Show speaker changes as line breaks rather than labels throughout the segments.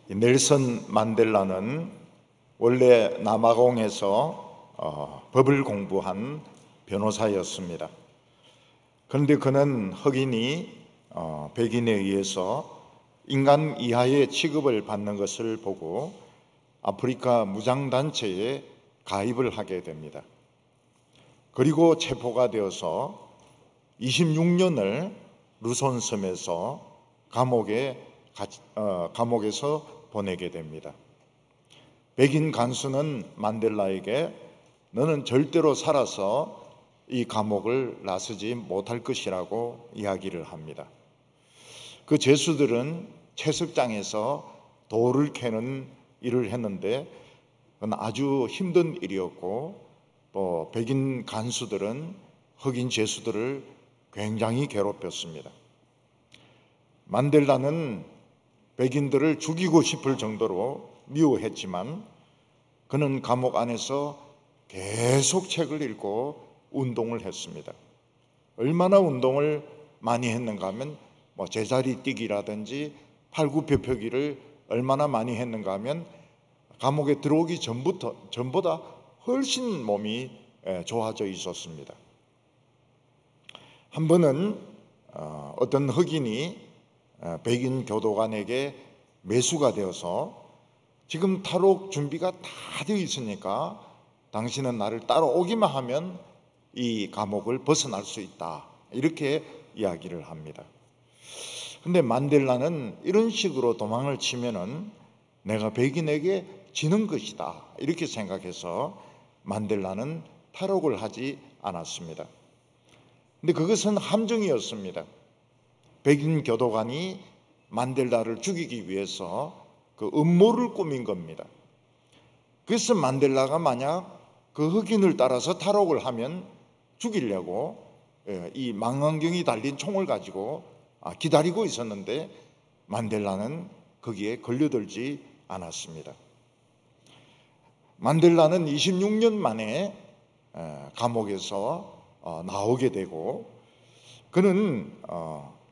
넬슨 만델라는 원래 남아공에서 법을 공부한 변호사였습니다. 그런데 그는 흑인이 백인에 의해서 인간 이하의 취급을 받는 것을 보고 아프리카 무장단체에 가입을 하게 됩니다. 그리고 체포가 되어서 26년을 루손섬에서 감옥에서 보내게 됩니다. 백인 간수는 만델라에게 너는 절대로 살아서 이 감옥을 나서지 못할 것이라고 이야기를 합니다. 그 죄수들은 채석장에서 돌을 캐는 일을 했는데 그건 아주 힘든 일이었고, 또 백인 간수들은 흑인 죄수들을 굉장히 괴롭혔습니다. 만델라는 백인들을 죽이고 싶을 정도로 미워했지만 그는 감옥 안에서 계속 책을 읽고 운동을 했습니다. 얼마나 운동을 많이 했는가 하면 제자리 뛰기라든지 팔굽혀펴기를 얼마나 많이 했는가 하면 감옥에 들어오기 전보다 훨씬 몸이 좋아져 있었습니다. 한 번은 어떤 흑인이 백인 교도관에게 매수가 되어서 지금 탈옥 준비가 다 되어 있으니까 당신은 나를 따라오기만 하면 이 감옥을 벗어날 수 있다, 이렇게 이야기를 합니다. 근데 만델라는 이런 식으로 도망을 치면은 내가 백인에게 지는 것이다, 이렇게 생각해서 만델라는 탈옥을 하지 않았습니다. 근데 그것은 함정이었습니다. 백인 교도관이 만델라를 죽이기 위해서 그 음모를 꾸민 겁니다. 그래서 만델라가 만약 그 흑인을 따라서 탈옥을 하면 죽이려고 이 망원경이 달린 총을 가지고 기다리고 있었는데 만델라는 거기에 걸려들지 않았습니다. 만델라는 26년 만에 감옥에서 나오게 되고, 그는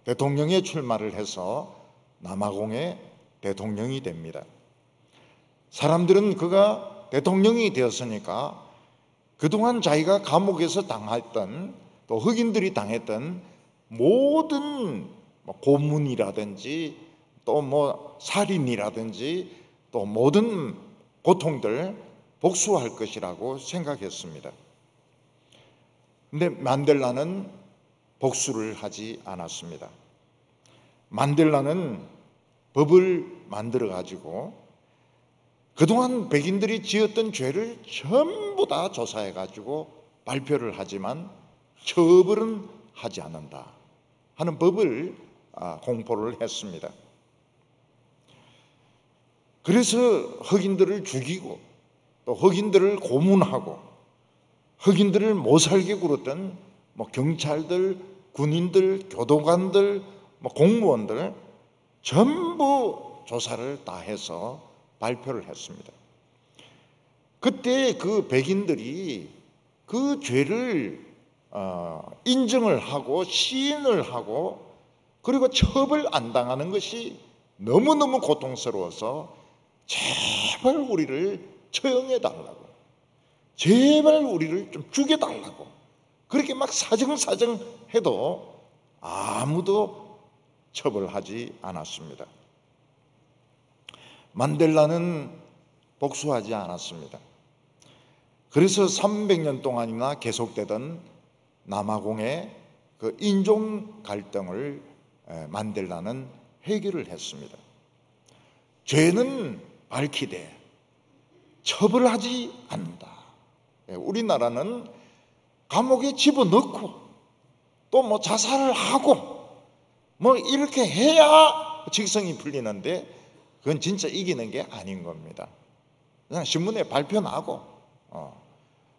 대통령에 출마를 해서 남아공의 대통령이 됩니다. 사람들은 그가 대통령이 되었으니까 그동안 자기가 감옥에서 당했던, 또 흑인들이 당했던 모든 고문이라든지 또 살인이라든지 또 모든 고통들 복수할 것이라고 생각했습니다. 근데 만델라는 복수를 하지 않았습니다. 만델라는 법을 만들어 가지고 그동안 백인들이 지었던 죄를 전부 다 조사해 가지고 발표를 하지만 처벌은 하지 않는다 하는 법을 공포를 했습니다. 그래서 흑인들을 죽이고 또 흑인들을 고문하고 흑인들을 못 살게 굴었던 경찰들, 군인들, 교도관들, 공무원들 전부 조사를 다 해서 발표를 했습니다. 그때 그 백인들이 그 죄를 인정을 하고 시인을 하고 그리고 처벌 안 당하는 것이 너무너무 고통스러워서 제발 우리를 처형해 달라고, 제발 우리를 좀 죽여달라고 그렇게 막 사정사정 해도 아무도 처벌하지 않았습니다. 만델라는 복수하지 않았습니다. 그래서 300년 동안이나 계속되던 남아공의 그 인종 갈등을 만델라는 해결을 했습니다. 죄는 밝히되 처벌하지 않는다. 우리나라는 감옥에 집어넣고 또 자살을 하고 이렇게 해야 직성이 풀리는데 그건 진짜 이기는 게 아닌 겁니다. 그냥 신문에 발표 나고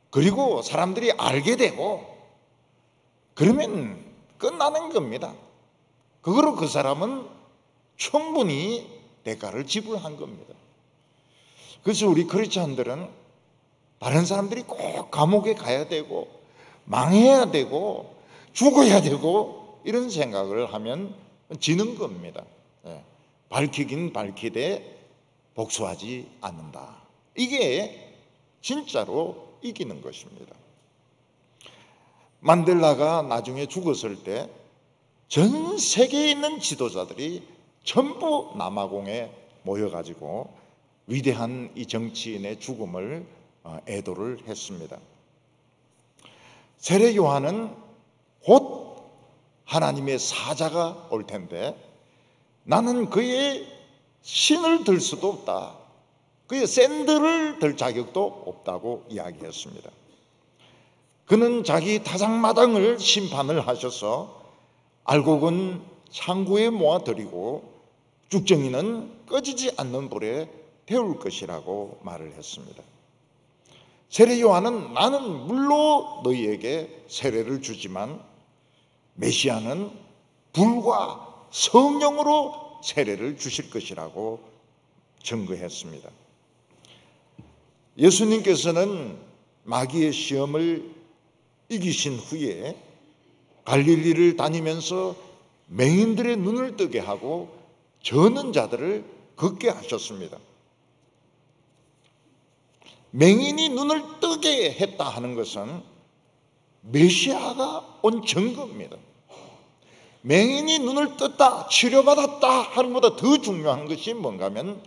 그리고 사람들이 알게 되고 그러면 끝나는 겁니다. 그거로 그 사람은 충분히 대가를 지불한 겁니다. 그래서 우리 크리스찬들은 다른 사람들이 꼭 감옥에 가야 되고 망해야 되고 죽어야 되고 이런 생각을 하면 지는 겁니다. 밝히긴 밝히되 복수하지 않는다. 이게 진짜로 이기는 것입니다. 만델라가 나중에 죽었을 때 전 세계에 있는 지도자들이 전부 남아공에 모여가지고 위대한 이 정치인의 죽음을 애도를 했습니다. 세례 요한은 곧 하나님의 사자가 올 텐데 나는 그의 신을 들 수도 없다. 그의 샌들을 들 자격도 없다고 이야기했습니다. 그는 자기 타작마당을 심판을 하셔서 알곡은 창고에 모아들이고 쭉정이는 꺼지지 않는 불에 태울 것이라고 말을 했습니다. 세례 요한은 나는 물로 너희에게 세례를 주지만 메시아는 불과 성령으로 세례를 주실 것이라고 증거했습니다. 예수님께서는 마귀의 시험을 이기신 후에 갈릴리를 다니면서 맹인들의 눈을 뜨게 하고 저는 자들을 걷게 하셨습니다. 맹인이 눈을 뜨게 했다 하는 것은 메시아가 온 증거입니다. 맹인이 눈을 떴다, 치료받았다 하는 것보다 더 중요한 것이 뭔가 하면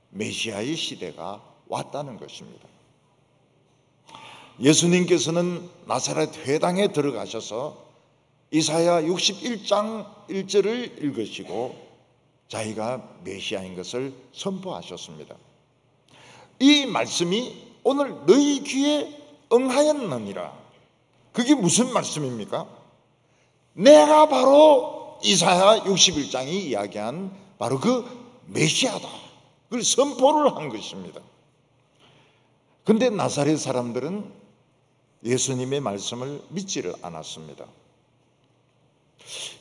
메시아의 시대가 왔다는 것입니다. 예수님께서는 나사렛 회당에 들어가셔서 이사야 61장 1절을 읽으시고 자기가 메시아인 것을 선포하셨습니다. 이 말씀이 오늘 너희 귀에 응하였느니라. 그게 무슨 말씀입니까? 내가 바로 이사야 61장이 이야기한 바로 그 메시아다. 그걸 선포를 한 것입니다. 그런데 나사렛 사람들은 예수님의 말씀을 믿지를 않았습니다.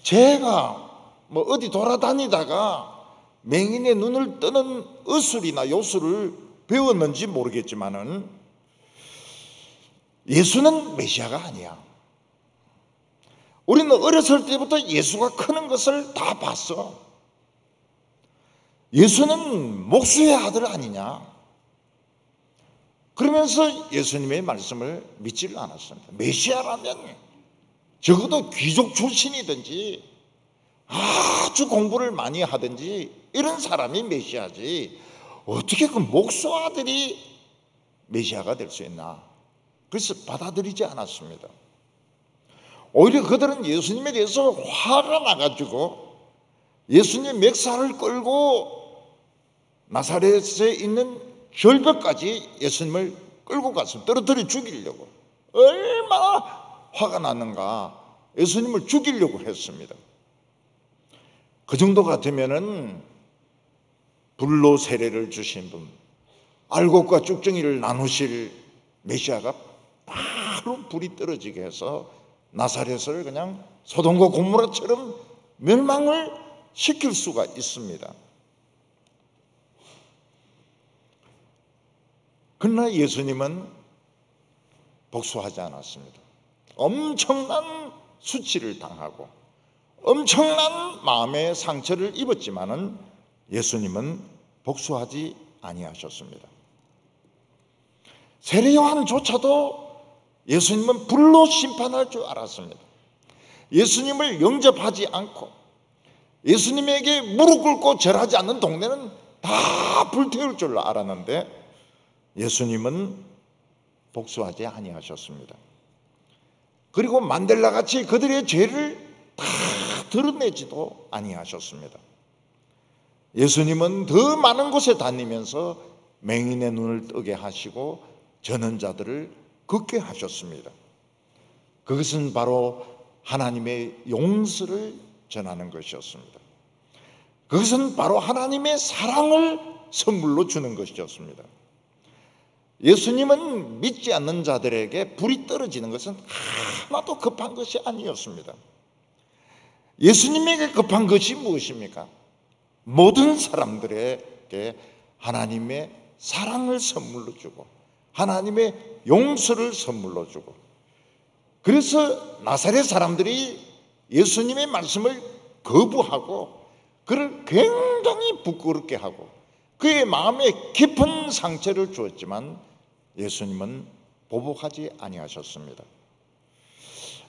제가 어디 돌아다니다가 맹인의 눈을 뜨는 어술이나 요술을 배웠는지 모르겠지만은 예수는 메시아가 아니야. 우리는 어렸을 때부터 예수가 크는 것을 다 봤어. 예수는 목수의 아들 아니냐? 그러면서 예수님의 말씀을 믿지를 않았습니다. 메시아라면 적어도 귀족 출신이든지 아주 공부를 많이 하든지 이런 사람이 메시아지 어떻게 그 목수 아들이 메시아가 될 수 있나? 그래서 받아들이지 않았습니다. 오히려 그들은 예수님에 대해서 화가 나가지고 예수님 멱살을 끌고 나사렛에 있는 절벽까지 예수님을 끌고 가서 떨어뜨려 죽이려고 얼마나 화가 났는가. 예수님을 죽이려고 했습니다. 그 정도 같으면은 불로 세례를 주신 분, 알곡과 쭉정이를 나누실 메시아가 바로 불이 떨어지게 해서 나사렛을 그냥 소돔과 고모라처럼 멸망을 시킬 수가 있습니다. 그러나 예수님은 복수하지 않았습니다. 엄청난 수치를 당하고 엄청난 마음의 상처를 입었지만은 예수님은 복수하지 아니하셨습니다. 세례 요한조차도 예수님은 불로 심판할 줄 알았습니다. 예수님을 영접하지 않고 예수님에게 무릎 꿇고 절하지 않는 동네는 다 불태울 줄 알았는데 예수님은 복수하지 아니하셨습니다. 그리고 만델라 같이 그들의 죄를 다 드러내지도 아니하셨습니다. 예수님은 더 많은 곳에 다니면서 맹인의 눈을 뜨게 하시고 저는 자들을 걷게 하셨습니다. 그것은 바로 하나님의 용서를 전하는 것이었습니다. 그것은 바로 하나님의 사랑을 선물로 주는 것이었습니다. 예수님은 믿지 않는 자들에게 불이 떨어지는 것은 하나도 급한 것이 아니었습니다. 예수님에게 급한 것이 무엇입니까? 모든 사람들에게 하나님의 사랑을 선물로 주고 하나님의 용서를 선물로 주고, 그래서 나사렛 사람들이 예수님의 말씀을 거부하고 그를 굉장히 부끄럽게 하고 그의 마음에 깊은 상처를 주었지만 예수님은 보복하지 아니하셨습니다.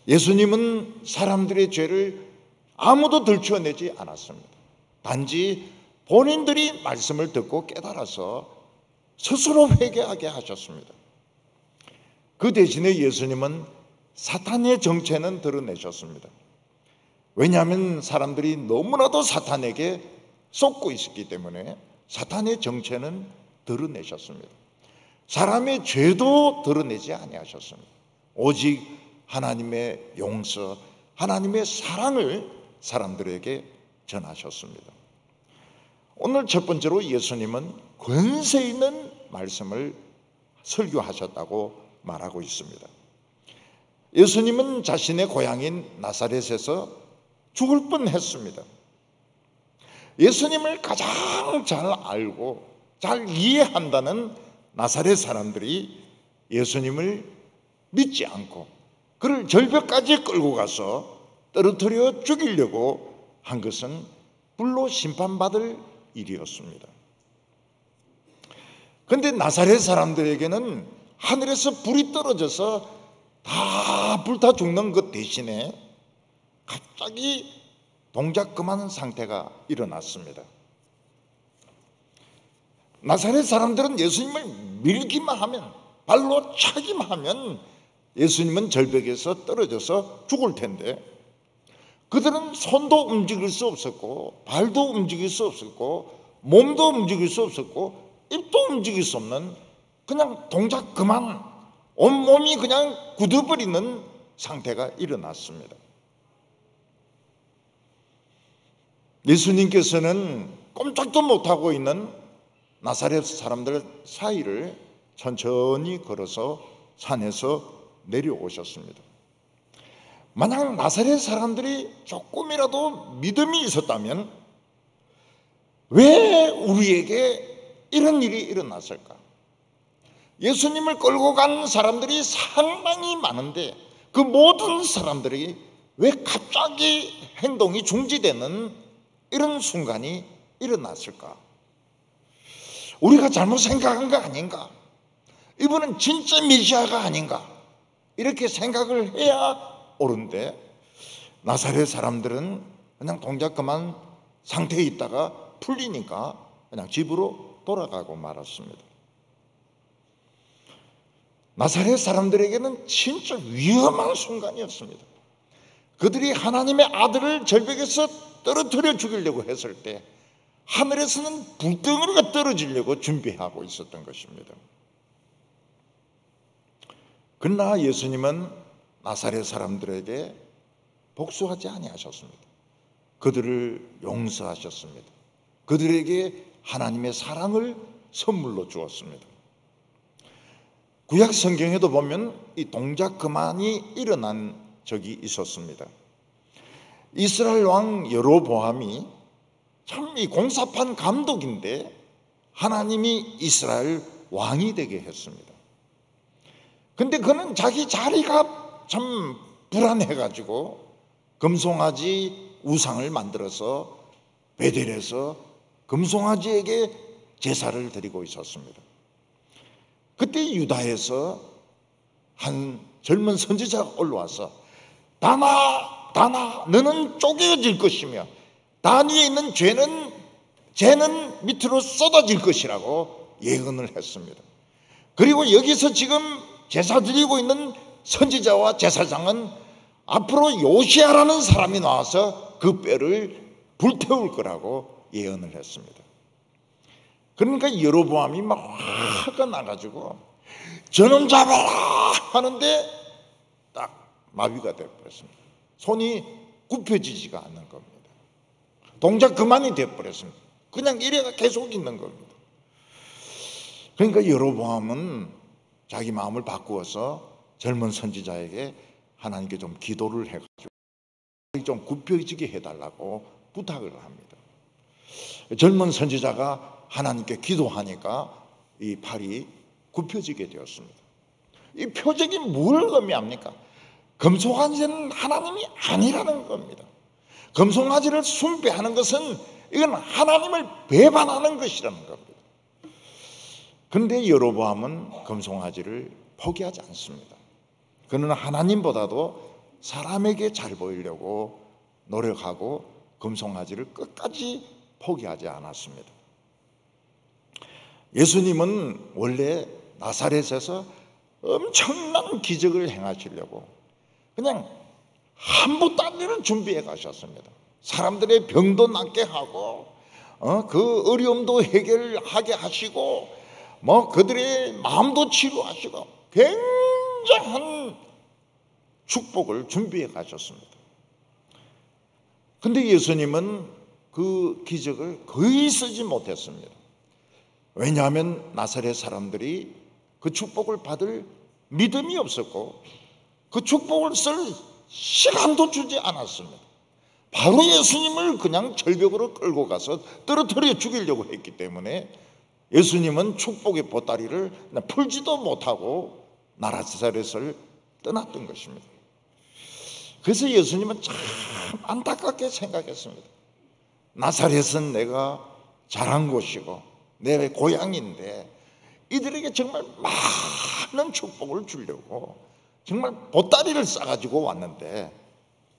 예수님은 사람들의 죄를 아무도 들추어내지 않았습니다. 단지 본인들이 말씀을 듣고 깨달아서 스스로 회개하게 하셨습니다. 그 대신에 예수님은 사탄의 정체는 드러내셨습니다. 왜냐하면 사람들이 너무나도 사탄에게 쏟고 있었기 때문에 사탄의 정체는 드러내셨습니다. 사람의 죄도 드러내지 아니하셨습니다. 오직 하나님의 용서, 하나님의 사랑을 사람들에게 전하셨습니다. 오늘 첫 번째로 예수님은 권세 있는 말씀을 설교하셨다고 말하고 있습니다. 예수님은 자신의 고향인 나사렛에서 죽을 뻔했습니다. 예수님을 가장 잘 알고 잘 이해한다는 나사렛 사람들이 예수님을 믿지 않고 그를 절벽까지 끌고 가서 떨어뜨려 죽이려고 한 것은 불로 심판받을 일이었습니다. 그런데 나사렛 사람들에게는 하늘에서 불이 떨어져서 다 불타 죽는 것 대신에 갑자기 동작 그만 상태가 일어났습니다. 나사렛 사람들은 예수님을 밀기만 하면, 발로 차기만 하면 예수님은 절벽에서 떨어져서 죽을 텐데 그들은 손도 움직일 수 없었고 발도 움직일 수 없었고 몸도 움직일 수 없었고 입도 움직일 수 없는 그냥 동작 그만 온몸이 그냥 굳어버리는 상태가 일어났습니다. 예수님께서는 꼼짝도 못하고 있는 나사렛 사람들 사이를 천천히 걸어서 산에서 내려오셨습니다. 만약 나사렛 사람들이 조금이라도 믿음이 있었다면 왜 우리에게 이런 일이 일어났을까? 예수님을 끌고 간 사람들이 상당히 많은데 그 모든 사람들이 왜 갑자기 행동이 중지되는 이런 순간이 일어났을까? 우리가 잘못 생각한 거 아닌가? 이분은 진짜 메시아가 아닌가? 이렇게 생각을 해야 옳은데 나사렛 사람들은 그냥 동작 그만 상태에 있다가 풀리니까 그냥 집으로 돌아가고 말았습니다. 나사렛 사람들에게는 진짜 위험한 순간이었습니다. 그들이 하나님의 아들을 절벽에서 떨어뜨려 죽이려고 했을 때 하늘에서는 불덩어리가 떨어지려고 준비하고 있었던 것입니다. 그러나 예수님은 나사렛 사람들에게 복수하지 아니하셨습니다. 그들을 용서하셨습니다. 그들에게 하나님의 사랑을 선물로 주었습니다. 구약 성경에도 보면 이 동작 그만이 일어난 적이 있었습니다. 이스라엘 왕 여로보암이 참 이 공사판 감독인데 하나님이 이스라엘 왕이 되게 했습니다. 근데 그는 자기 자리가 참 불안해가지고 금송아지 우상을 만들어서 베델에서 금송아지에게 제사를 드리고 있었습니다. 그때 유다에서 한 젊은 선지자가 올라와서 다나 너는 쪼개질 것이며 단 위에 있는 죄는 밑으로 쏟아질 것이라고 예언을 했습니다. 그리고 여기서 지금 제사 드리고 있는 선지자와 제사장은 앞으로 요시야라는 사람이 나와서 그 뼈를 불태울 거라고 예언을 했습니다. 그러니까 여로보암이 막 화가 나가지고 저놈 잡아라 하는데 딱 마비가 되어버렸습니다. 손이 굽혀지지가 않는 겁니다. 동작 그만이 되어버렸습니다. 그냥 이래가 계속 있는 겁니다. 그러니까 여로보암은 자기 마음을 바꾸어서 젊은 선지자에게 하나님께 좀 기도를 해가지고 좀 굽혀지게 해달라고 부탁을 합니다. 젊은 선지자가 하나님께 기도하니까 이 팔이 굽혀지게 되었습니다. 이 표적이 뭘 의미합니까? 금송아지는 하나님이 아니라는 겁니다. 금송아지를 숭배하는 것은 이건 하나님을 배반하는 것이라는 겁니다. 그런데 여로보암은 금송아지를 포기하지 않습니다. 그는 하나님보다도 사람에게 잘 보이려고 노력하고 금송아지를 끝까지 포기하지 않았습니다. 예수님은 원래 나사렛에서 엄청난 기적을 행하시려고 그냥 한 보따리를 준비해 가셨습니다. 사람들의 병도 낫게 하고 그 어려움도 해결하게 하시고 그들의 마음도 치료하시고 굉장한 축복을 준비해 가셨습니다. 근데 예수님은 그 기적을 거의 쓰지 못했습니다. 왜냐하면 나사렛 사람들이 그 축복을 받을 믿음이 없었고 그 축복을 쓸 시간도 주지 않았습니다. 바로 예수님을 그냥 절벽으로 끌고 가서 떨어뜨려 죽이려고 했기 때문에 예수님은 축복의 보따리를 풀지도 못하고 나사렛을 떠났던 것입니다. 그래서 예수님은 참 안타깝게 생각했습니다. 나사렛은 내가 자란 곳이고 내 고향인데 이들에게 정말 많은 축복을 주려고 정말 보따리를 싸가지고 왔는데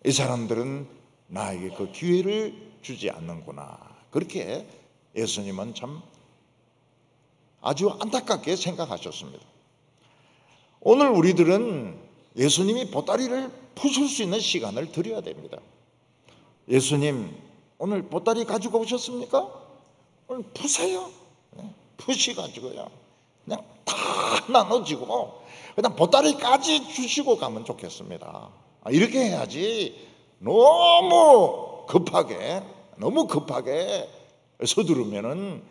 이 사람들은 나에게 그 기회를 주지 않는구나. 그렇게 예수님은 참 아주 안타깝게 생각하셨습니다. 오늘 우리들은 예수님이 보따리를 푸실 수 있는 시간을 드려야 됩니다. 예수님 오늘 보따리 가지고 오셨습니까? 오늘 푸세요. 푸시가지고요 그냥 다 나눠지고 그냥 보따리까지 주시고 가면 좋겠습니다. 이렇게 해야지 너무 급하게 서두르면은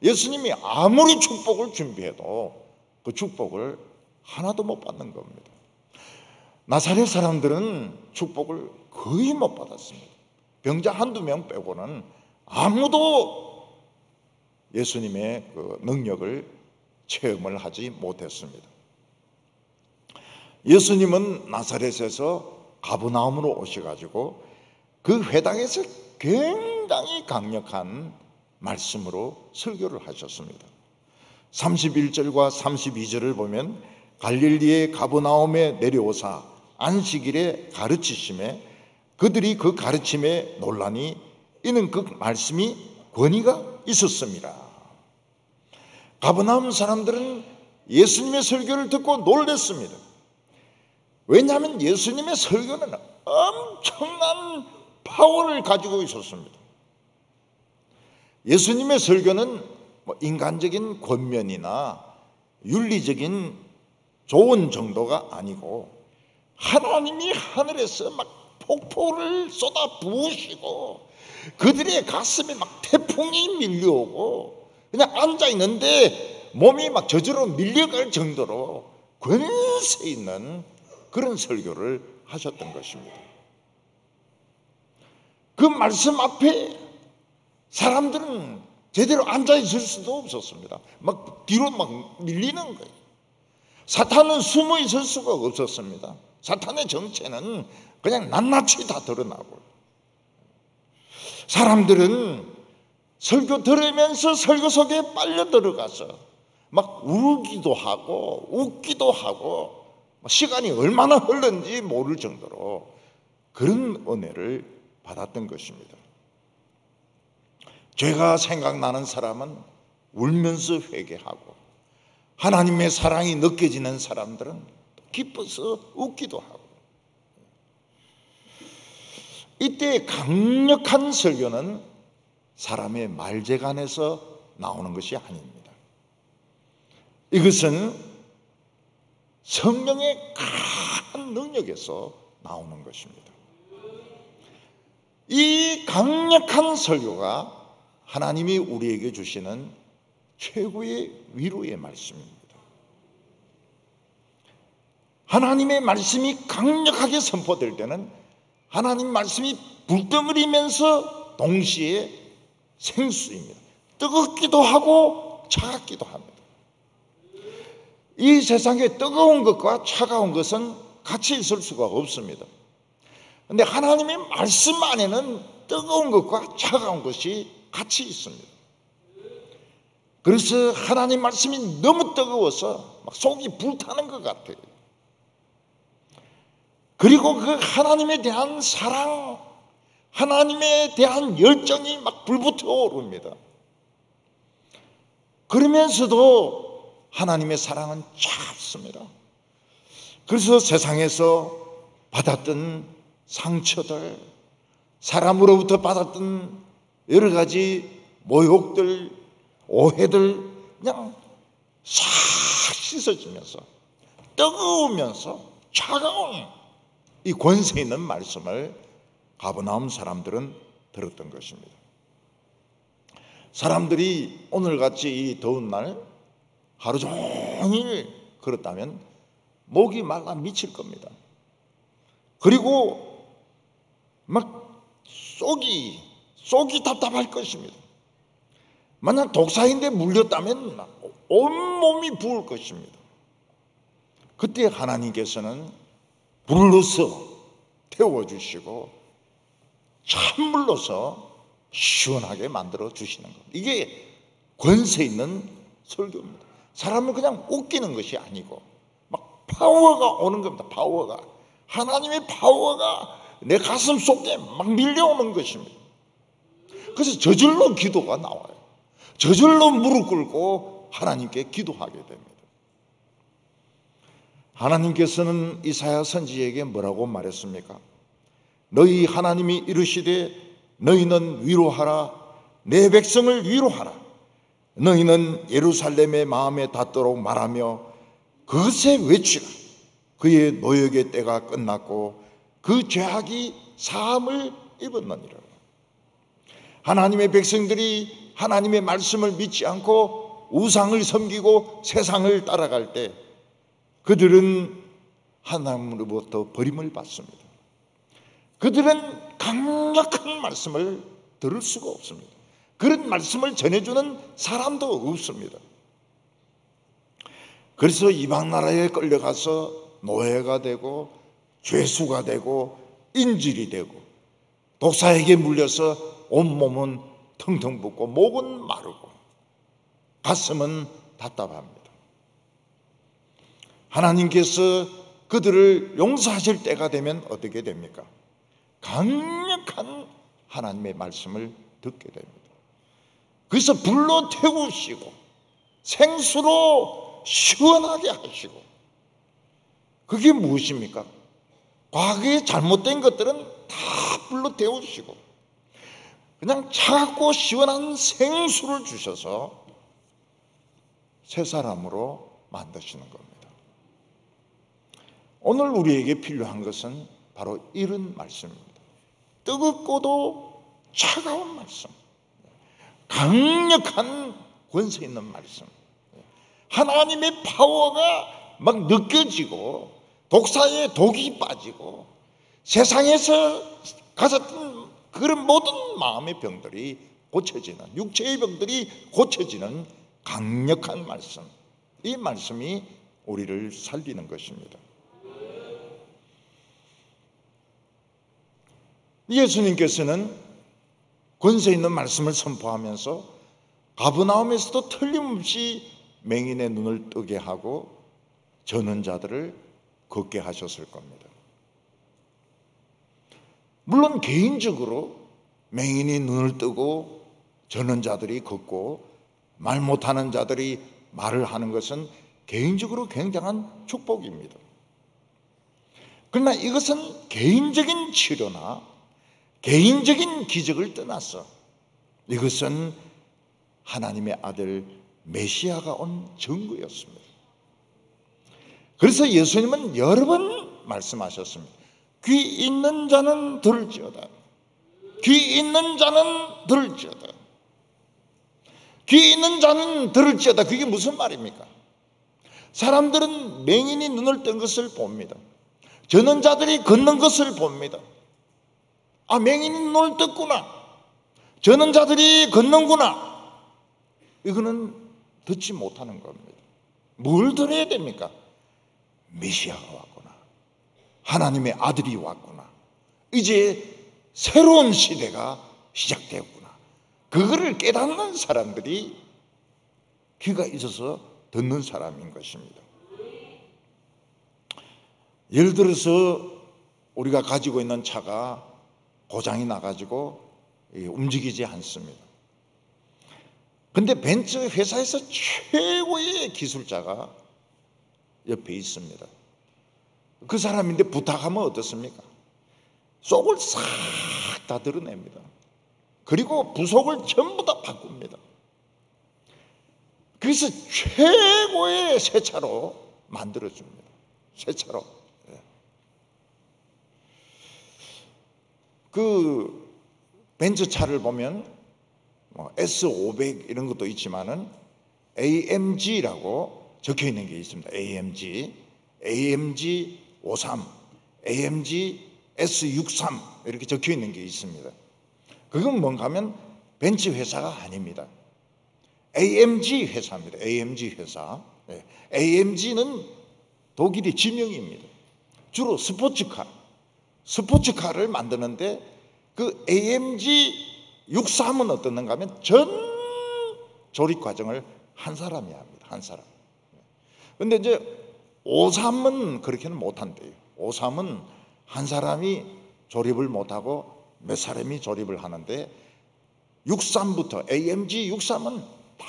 예수님이 아무리 축복을 준비해도 그 축복을 하나도 못 받는 겁니다. 나사렛 사람들은 축복을 거의 못 받았습니다. 병자 한두 명 빼고는 아무도 예수님의 그 능력을 체험을 하지 못했습니다. 예수님은 나사렛에서 가버나움으로 오셔가지고 그 회당에서 굉장히 강력한 말씀으로 설교를 하셨습니다. 31절과 32절을 보면 갈릴리의 가버나움에 내려오사 안식일에 가르치심에 그들이 그 가르침에 놀라니 이는 그 말씀이 권위가 있었습니다. 가버나움 사람들은 예수님의 설교를 듣고 놀랐습니다. 왜냐하면 예수님의 설교는 엄청난 파워를 가지고 있었습니다. 예수님의 설교는 인간적인 권면이나 윤리적인 조언 정도가 아니고 하나님이 하늘에서 막 폭포를 쏟아 부으시고 그들의 가슴에 막 태풍이 밀려오고 그냥 앉아 있는데 몸이 막 저절로 밀려갈 정도로 권세 있는 그런 설교를 하셨던 것입니다. 그 말씀 앞에 사람들은 제대로 앉아 있을 수도 없었습니다. 막 뒤로 막 밀리는 거예요. 사탄은 숨어 있을 수가 없었습니다. 사탄의 정체는 그냥 낱낱이 다 드러나고 사람들은 설교 들으면서 설교 속에 빨려 들어가서 막 울기도 하고 웃기도 하고 시간이 얼마나 흘렀는지 모를 정도로 그런 은혜를 받았던 것입니다. 죄가 생각나는 사람은 울면서 회개하고 하나님의 사랑이 느껴지는 사람들은 기뻐서 웃기도 하고 이때 강력한 설교는 사람의 말재간에서 나오는 것이 아닙니다. 이것은 성령의 큰 능력에서 나오는 것입니다. 이 강력한 설교가 하나님이 우리에게 주시는 최고의 위로의 말씀입니다. 하나님의 말씀이 강력하게 선포될 때는 하나님 말씀이 불덩어리면서 동시에 생수입니다. 뜨겁기도 하고 차갑기도 합니다. 이 세상에 뜨거운 것과 차가운 것은 같이 있을 수가 없습니다. 그런데 하나님의 말씀 안에는 뜨거운 것과 차가운 것이 같이 있습니다. 그래서 하나님 말씀이 너무 뜨거워서 막 속이 불타는 것 같아요. 그리고 그 하나님에 대한 사랑, 하나님에 대한 열정이 막 불붙어 오릅니다. 그러면서도 하나님의 사랑은 차갑습니다. 그래서 세상에서 받았던 상처들, 사람으로부터 받았던 여러 가지 모욕들, 오해들 그냥 싹 씻어지면서 뜨거우면서 차가운 이 권세 있는 말씀을 가버나움 사람들은 들었던 것입니다. 사람들이 오늘같이 이 더운 날 하루 종일 걸었다면 목이 말라 미칠 겁니다. 그리고 막 속이 답답할 것입니다. 만약 독사인데 물렸다면 온몸이 부을 것입니다. 그때 하나님께서는 불을 넣어서 태워주시고 찬물 넣어서 시원하게 만들어 주시는 겁니다. 이게 권세 있는 설교입니다. 사람을 그냥 웃기는 것이 아니고 막 파워가 오는 겁니다. 파워가, 하나님의 파워가 내 가슴 속에 막 밀려오는 것입니다. 그래서 저절로 기도가 나와요. 저절로 무릎 꿇고 하나님께 기도하게 됩니다. 하나님께서는 이사야 선지자에게 뭐라고 말했습니까? 너희 하나님이 이르시되 너희는 위로하라, 내 백성을 위로하라. 너희는 예루살렘의 마음에 닿도록 말하며 그것에 외치라. 그의 노역의 때가 끝났고 그 죄악이 사함을 입었느니라. 하나님의 백성들이 하나님의 말씀을 믿지 않고 우상을 섬기고 세상을 따라갈 때 그들은 하나님으로부터 버림을 받습니다. 그들은 강력한 말씀을 들을 수가 없습니다. 그런 말씀을 전해주는 사람도 없습니다. 그래서 이방 나라에 끌려가서 노예가 되고 죄수가 되고 인질이 되고 독사에게 물려서 온몸은 텅텅 붓고 목은 마르고 가슴은 답답합니다. 하나님께서 그들을 용서하실 때가 되면 어떻게 됩니까? 강력한 하나님의 말씀을 듣게 됩니다. 그래서 불로 태우시고 생수로 시원하게 하시고, 그게 무엇입니까? 과거에 잘못된 것들은 다 불로 태우시고 그냥 차갑고 시원한 생수를 주셔서 새 사람으로 만드시는 겁니다. 오늘 우리에게 필요한 것은 바로 이런 말씀입니다. 뜨겁고도 차가운 말씀, 강력한 권세 있는 말씀, 하나님의 파워가 막 느껴지고 독사의 독이 빠지고 세상에서 가졌던 그런 모든 마음의 병들이 고쳐지는, 육체의 병들이 고쳐지는 강력한 말씀, 이 말씀이 우리를 살리는 것입니다. 예수님께서는 권세 있는 말씀을 선포하면서 가버나움에서도 틀림없이 맹인의 눈을 뜨게 하고 저는 자들을 걷게 하셨을 겁니다. 물론 개인적으로 맹인이 눈을 뜨고 저는 자들이 걷고 말 못하는 자들이 말을 하는 것은 개인적으로 굉장한 축복입니다. 그러나 이것은 개인적인 치료나 개인적인 기적을 떠나서 이것은 하나님의 아들 메시아가 온 증거였습니다. 그래서 예수님은 여러 번 말씀하셨습니다. 귀 있는 자는 들을지어다. 귀 있는 자는 들을지어다. 귀 있는 자는 들을지어다. 그게 무슨 말입니까? 사람들은 맹인이 눈을 뜬 것을 봅니다. 저는 자들이 걷는 것을 봅니다. 아, 맹인이 눈을 떴구나. 저는 자들이 걷는구나. 이거는 듣지 못하는 겁니다. 뭘 들어야 됩니까? 메시아가 왔구나. 하나님의 아들이 왔구나. 이제 새로운 시대가 시작되었구나. 그거를 깨닫는 사람들이 귀가 있어서 듣는 사람인 것입니다. 예를 들어서 우리가 가지고 있는 차가 고장이 나가지고 움직이지 않습니다. 근데 벤츠 회사에서 최고의 기술자가 옆에 있습니다. 그 사람인데 부탁하면 어떻습니까? 속을 싹 다 드러냅니다. 그리고 부속을 전부 다 바꿉니다. 그래서 최고의 새 차로 만들어줍니다. 새 차로. 그 벤츠 차를 보면 S500 이런 것도 있지만은 AMG라고 적혀 있는 게 있습니다. AMG, AMG 53, AMG S63 이렇게 적혀 있는 게 있습니다. 그건 뭔가 하면 벤츠 회사가 아닙니다. AMG 회사입니다. AMG 회사. AMG는 독일의 지명입니다. 주로 스포츠카를 만드는데 그 AMG 63은 어떻는가 하면 전 조립 과정을 한 사람이 합니다. 한 사람. 근데 이제 53은 그렇게는 못한대요. 53은 한 사람이 조립을 못하고 몇 사람이 조립을 하는데 63부터 AMG 63은 다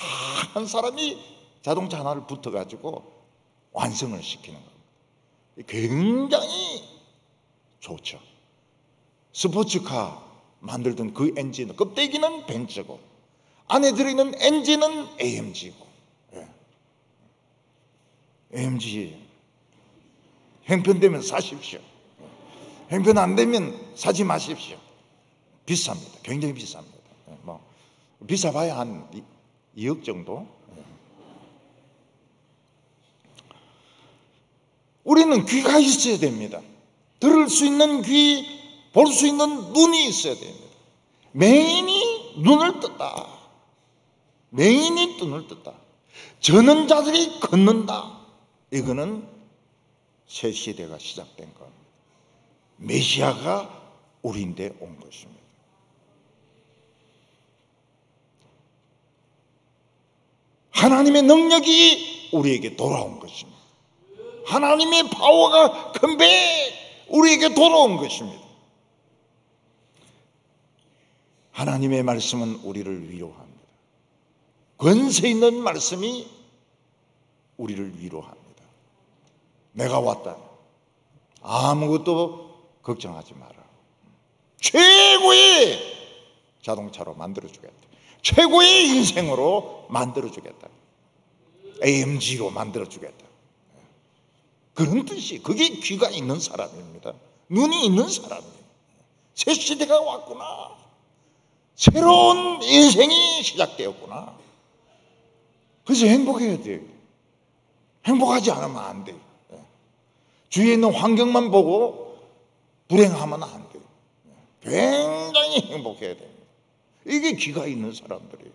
한 사람이 자동차 하나를 붙어가지고 완성을 시키는 겁니다. 굉장히 좋죠. 스포츠카 만들던 그 엔진, 껍데기는 벤츠고 안에 들어있는 엔진은 AMG고. AMG 형편되면 사십시오. 형편 안 되면 사지 마십시오. 비쌉니다. 굉장히 비쌉니다. 비싸봐야 한 2억 정도. 우리는 귀가 있어야 됩니다. 들을 수 있는 귀, 볼 수 있는 눈이 있어야 됩니다. 맹인이 눈을 떴다. 맹인이 눈을 떴다. 저는 자들이 걷는다. 이거는 새 시대가 시작된 겁니다. 메시아가 우리인데 온 것입니다. 하나님의 능력이 우리에게 돌아온 것입니다. 하나님의 파워가 컴백 우리에게 돌아온 것입니다. 하나님의 말씀은 우리를 위로합니다. 권세 있는 말씀이 우리를 위로합니다. 내가 왔다. 아무것도 걱정하지 마라. 최고의 자동차로 만들어주겠다. 최고의 인생으로 만들어주겠다. AMG로 만들어주겠다. 그런 뜻이, 그게 귀가 있는 사람입니다. 눈이 있는 사람이에요. 새 시대가 왔구나. 새로운 인생이 시작되었구나. 그래서 행복해야 돼요. 행복하지 않으면 안 돼요. 주위에 있는 환경만 보고 불행하면 안 돼요. 굉장히 행복해야 됩니다. 이게 귀가 있는 사람들이에요.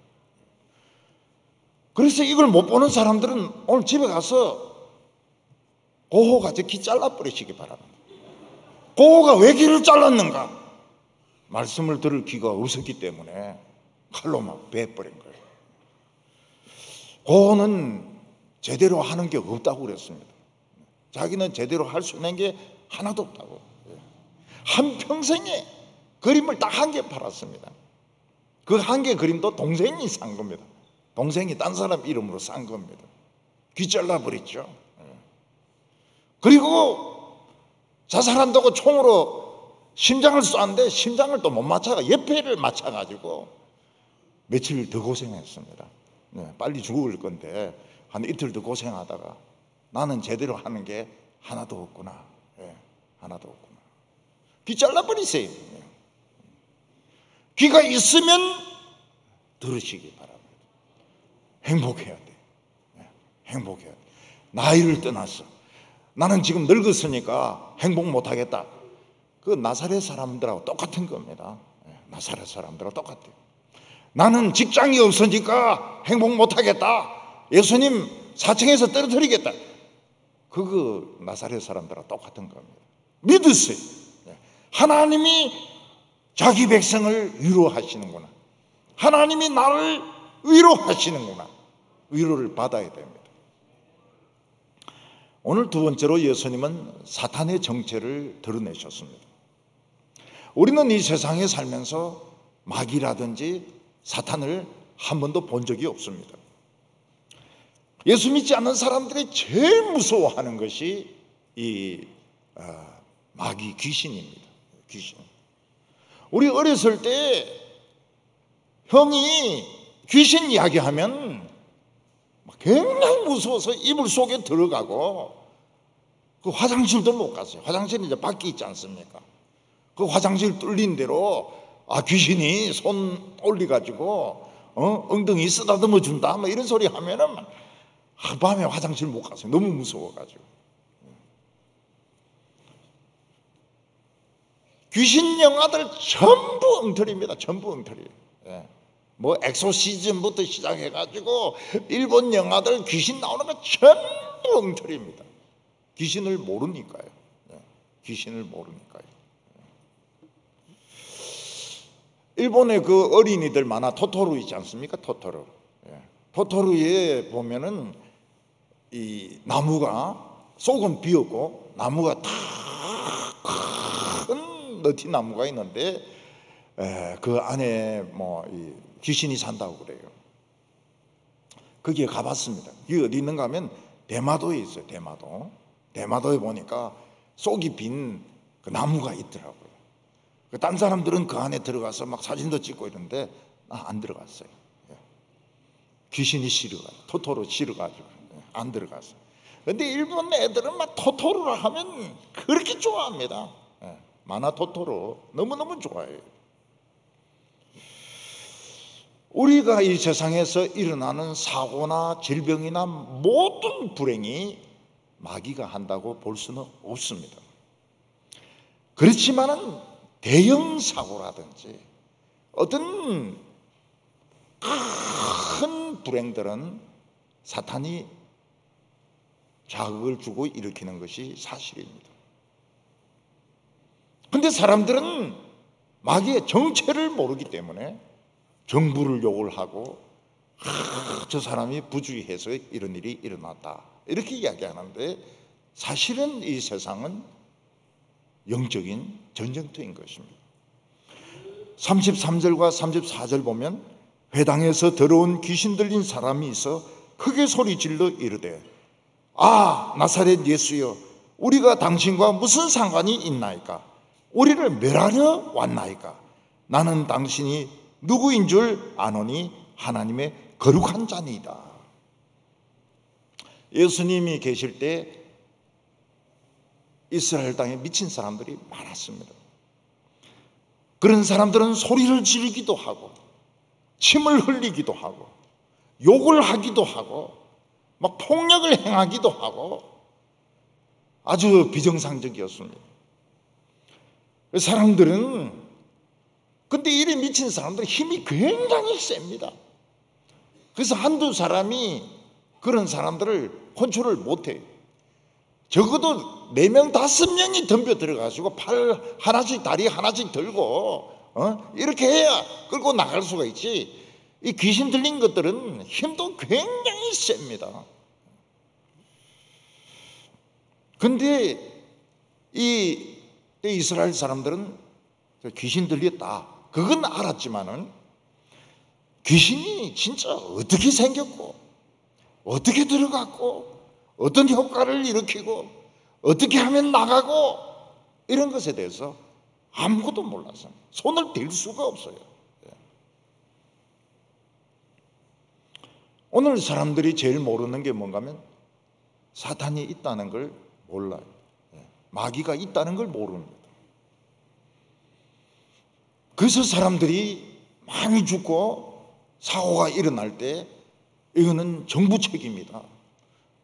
그래서 이걸 못 보는 사람들은 오늘 집에 가서 고호가 귀 잘라버리시기 바랍니다. 고호가 왜 귀를 잘랐는가? 말씀을 들을 귀가 없었기 때문에 칼로 막 베어버린 거예요. 고호는 제대로 하는 게 없다고 그랬습니다. 자기는 제대로 할 수 있는 게 하나도 없다고. 한평생에 그림을 딱 한 개 팔았습니다. 그 한 개 그림도 동생이 산 겁니다. 동생이 딴 사람 이름으로 산 겁니다. 귀 잘라버렸죠. 그리고 자살한다고 총으로 심장을 쐈는데 심장을 또 못 맞춰가 옆에를 맞춰가지고 며칠 더 고생했습니다. 빨리 죽을 건데 한 이틀 더 고생하다가 나는 제대로 하는 게 하나도 없구나. 하나도 없구나. 귀 잘라버리세요. 귀가 있으면 들으시기 바랍니다. 행복해야 돼. 행복해야 돼. 나이를 떠나서 나는 지금 늙었으니까 행복 못하겠다. 그 나사렛 사람들하고 똑같은 겁니다. 나사렛 사람들하고 똑같아요. 나는 직장이 없으니까 행복 못하겠다. 예수님 4층에서 떨어뜨리겠다. 그거 나사렛 사람들하고 똑같은 겁니다. 믿으세요. 하나님이 자기 백성을 위로하시는구나. 하나님이 나를 위로하시는구나. 위로를 받아야 됩니다. 오늘 두 번째로 예수님은 사탄의 정체를 드러내셨습니다. 우리는 이 세상에 살면서 마귀라든지 사탄을 한 번도 본 적이 없습니다. 예수 믿지 않는 사람들이 제일 무서워하는 것이 이 마귀, 귀신입니다. 귀신. 우리 어렸을 때 형이 귀신 이야기하면 굉장히 무서워서 이불 속에 들어가고 그 화장실도 못 갔어요. 화장실은 이제 밖에 있지 않습니까? 그 화장실 뚫린 대로 귀신이 손 올려가지고 엉덩이 쓰다듬어 준다 뭐 이런 소리 하면은 밤에 화장실 못 갔어요. 너무 무서워가지고. 귀신 영화들 전부 엉터리입니다. 전부 엉터리. 뭐 엑소시즘부터 시작해가지고 일본 영화들 귀신 나오는 거 전부 엉터리입니다. 귀신을 모르니까요. 귀신을 모르니까요. 일본의 그 어린이들 만화 토토로 있지 않습니까? 토토로. 토토로에 보면은 이 나무가 속은 비었고 나무가 다 큰 너티 나무가 있는데 그 안에 뭐 이 귀신이 산다고 그래요. 거기에 가봤습니다. 이게 어디 있는가 하면 대마도에 있어요. 대마도에 보니까 속이 빈 그 나무가 있더라고요. 딴 사람들은 그 안에 들어가서 막 사진도 찍고 이러는데 나 안 들어갔어요. 귀신이 싫어가지고 토토로 싫어가지고 안 들어갔어요. 근데 일본 애들은 막 토토로라 하면 그렇게 좋아합니다. 만화 토토로 너무너무 좋아해요. 우리가 이 세상에서 일어나는 사고나 질병이나 모든 불행이 마귀가 한다고 볼 수는 없습니다. 그렇지만은 대형 사고라든지 어떤 큰 불행들은 사탄이 자극을 주고 일으키는 것이 사실입니다. 그런데 사람들은 마귀의 정체를 모르기 때문에 정부를 욕을 하고 저 사람이 부주의해서 이런 일이 일어났다 이렇게 이야기하는데 사실은 이 세상은 영적인 전쟁터인 것입니다. 33절과 34절 보면 회당에서 더러운 귀신 들린 사람이 있어 크게 소리질러 이르되 나사렛 예수여 우리가 당신과 무슨 상관이 있나이까? 우리를 멸하려 왔나이까? 나는 당신이 누구인 줄 아노니 하나님의 거룩한 자니이다. 예수님이 계실 때 이스라엘 땅에 미친 사람들이 많았습니다. 그런 사람들은 소리를 지르기도 하고 침을 흘리기도 하고 욕을 하기도 하고 막 폭력을 행하기도 하고 아주 비정상적이었습니다. 사람들은 근데 이래 미친 사람들은 힘이 굉장히 셉니다. 그래서 한두 사람이 그런 사람들을 컨트롤 못해요. 적어도 4명, 5명이 덤벼 들어가지고 팔 하나씩 다리 하나씩 들고 이렇게 해야 끌고 나갈 수가 있지. 이 귀신 들린 것들은 힘도 굉장히 셉니다. 근데 이 이스라엘 사람들은 귀신 들렸다 그건 알았지만은 귀신이 진짜 어떻게 생겼고 어떻게 들어갔고 어떤 효과를 일으키고 어떻게 하면 나가고 이런 것에 대해서 아무것도 몰랐어요. 손을 댈 수가 없어요. 오늘 사람들이 제일 모르는 게 뭔가 하면 사탄이 있다는 걸 몰라요. 마귀가 있다는 걸 모릅니다. 그래서 사람들이 많이 죽고 사고가 일어날 때 이거는 정부 책임이다.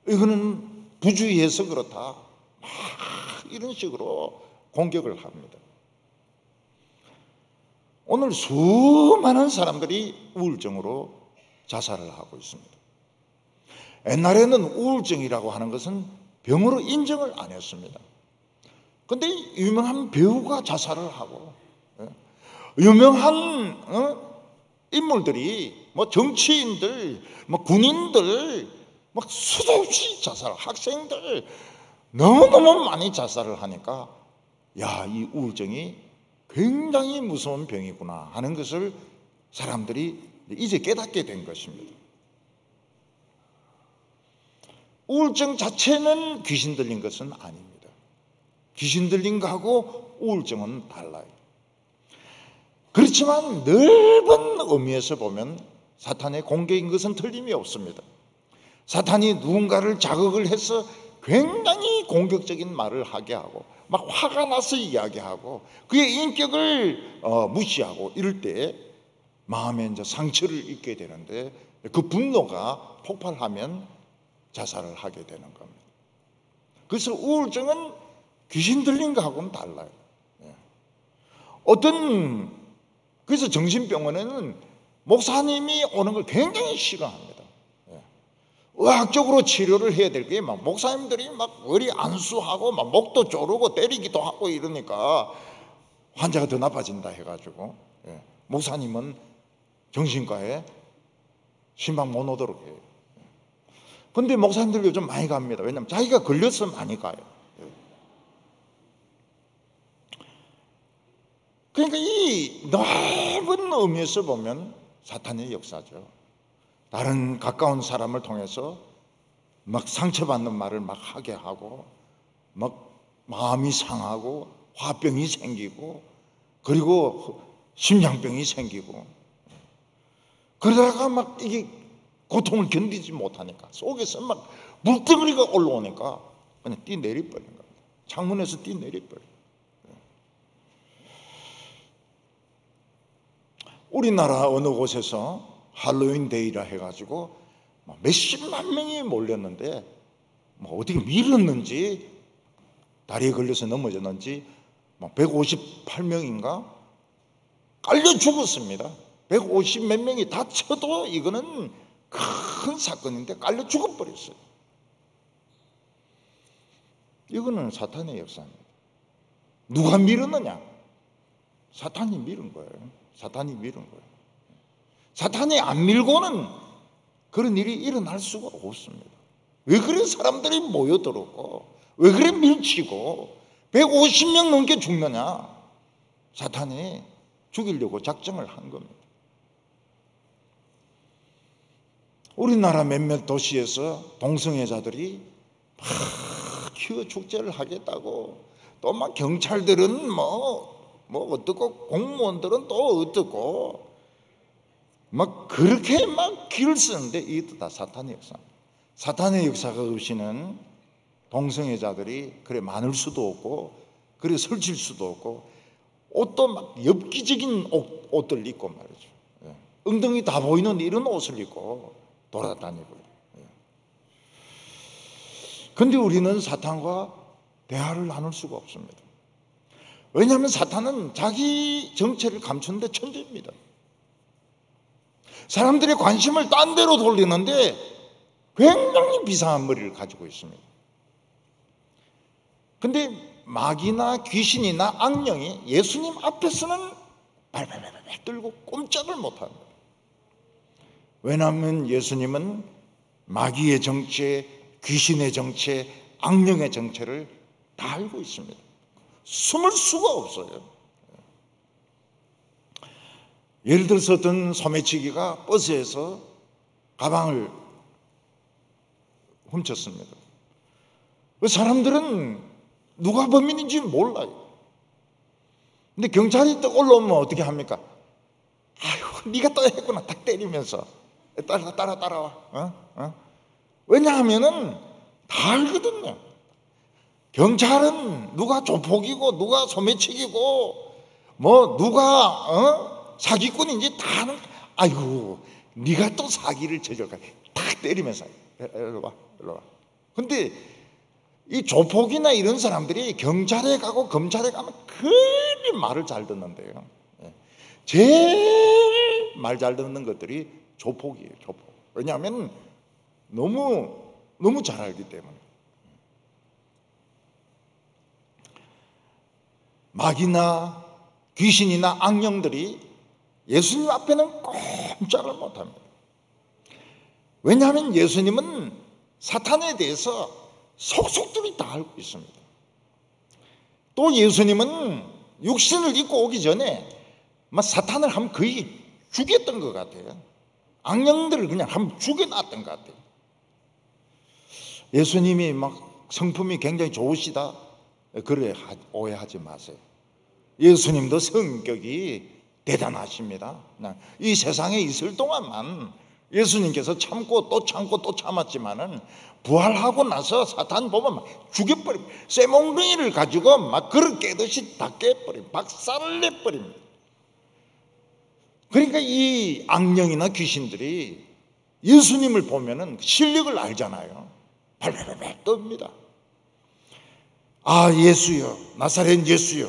이거는 부주의해서 그렇다. 막 이런 식으로 공격을 합니다. 오늘 수많은 사람들이 우울증으로 자살을 하고 있습니다. 옛날에는 우울증이라고 하는 것은 병으로 인정을 안 했습니다. 그런데 유명한 배우가 자살을 하고 유명한 인물들이 뭐 정치인들, 뭐 군인들, 막 수도 없이 자살, 학생들 너무너무 많이 자살을 하니까 야, 이 우울증이 굉장히 무서운 병이구나 하는 것을 사람들이 이제 깨닫게 된 것입니다. 우울증 자체는 귀신 들린 것은 아닙니다. 귀신 들린 거하고 우울증은 달라요. 그렇지만 넓은 의미에서 보면 사탄의 공격인 것은 틀림이 없습니다. 사탄이 누군가를 자극을 해서 굉장히 공격적인 말을 하게 하고 막 화가 나서 이야기하고 그의 인격을 무시하고 이럴 때 마음에 이제 상처를 입게 되는데 그 분노가 폭발하면 자살을 하게 되는 겁니다. 그래서 우울증은 귀신 들린 거하고는 달라요. 그래서 정신병원에는 목사님이 오는 걸 굉장히 싫어합니다. 의학적으로 치료를 해야 될 게 막 목사님들이 막 머리 안수하고 막 목도 조르고 때리기도 하고 이러니까 환자가 더 나빠진다 해가지고 목사님은 정신과에 신방 못 오도록 해요. 근데 목사님들 요즘 많이 갑니다. 왜냐하면 자기가 걸려서 많이 가요. 그러니까 이 넓은 의미에서 보면 사탄의 역사죠. 다른 가까운 사람을 통해서 막 상처받는 말을 막 하게 하고 막 마음이 상하고 화병이 생기고 그리고 심장병이 생기고 그러다가 막 이게 고통을 견디지 못하니까 속에서 막 물덩어리가 올라오니까 그냥 뛰내려버린 겁니다. 창문에서 뛰내려버려요. 우리나라 어느 곳에서 할로윈 데이라 해가지고 몇십만 명이 몰렸는데 어떻게 밀었는지 다리에 걸려서 넘어졌는지 158명인가 깔려 죽었습니다. 150 몇 명이 다쳐도 이거는 큰 사건인데 깔려 죽어버렸어요. 이거는 사탄의 역사입니다. 누가 밀었느냐? 사탄이 밀은 거예요. 사탄이 밀은 거예요. 사탄이 안 밀고는 그런 일이 일어날 수가 없습니다. 왜 그래 사람들이 모여들었고 왜 그래 밀치고 150명 넘게 죽느냐? 사탄이 죽이려고 작정을 한 겁니다. 우리나라 몇몇 도시에서 동성애자들이 막 키워 축제를 하겠다고 또 막 경찰들은 뭐 어떻고 공무원들은 또 어떻고 막 그렇게 막 길을 쓰는데 이것도 다 사탄의 역사입니다. 사탄의 역사가 없이는 동성애자들이 그래 많을 수도 없고 그래 설칠 수도 없고 옷도 막 엽기적인 옷들 입고 말이죠. 엉덩이 다 보이는 이런 옷을 입고 돌아다니고. 그런데 우리는 사탄과 대화를 나눌 수가 없습니다. 왜냐하면 사탄은 자기 정체를 감추는 데 천재입니다. 사람들의 관심을 딴 데로 돌리는데 굉장히 비상한 머리를 가지고 있습니다. 근데 마귀나 귀신이나 악령이 예수님 앞에서는 발발발발 떨고 꼼짝을 못합니다. 왜냐하면 예수님은 마귀의 정체, 귀신의 정체, 악령의 정체를 다 알고 있습니다. 숨을 수가 없어요. 예를 들어서 어떤 소매치기가 버스에서 가방을 훔쳤습니다. 그 사람들은 누가 범인인지 몰라요. 근데 경찰이 또 올라오면 어떻게 합니까? 아이고, 네가 또 했구나. 딱 때리면서 따라와. 왜냐하면은 다 알거든요. 경찰은 누가 조폭이고 누가 소매치기고 뭐 누가 사기꾼인지 다 아는. 아이고, 네가 또 사기를 저질까? 딱 때리면서 일로 와. 근데 이 조폭이나 이런 사람들이 경찰에 가고 검찰에 가면 그리 말을 잘 듣는데요. 제일 말 잘 듣는 것들이 조폭이에요. 조폭. 왜냐하면 너무 잘 알기 때문에. 마귀나 귀신이나 악령들이 예수님 앞에는 꼼짝을 못합니다. 왜냐하면 예수님은 사탄에 대해서 속속들이 다 알고 있습니다. 또 예수님은 육신을 입고 오기 전에 사탄을 한번 거의 죽였던 것 같아요. 악령들을 그냥 한번 죽여놨던 것 같아요. 예수님이 막 성품이 굉장히 좋으시다, 그래 오해하지 마세요. 예수님도 성격이 대단하십니다. 이 세상에 있을 동안만 예수님께서 참고 또 참고 또 참았지만은 부활하고 나서 사탄 보면 막 죽여버립니다. 쇠몽둥이를 가지고 막 그릇 깨듯이 다 깨버립니다. 박살을 내버립니다. 그러니까 이 악령이나 귀신들이 예수님을 보면은 실력을 알잖아요. 발발발 떱니다. 아, 예수여, 나사렛 예수여,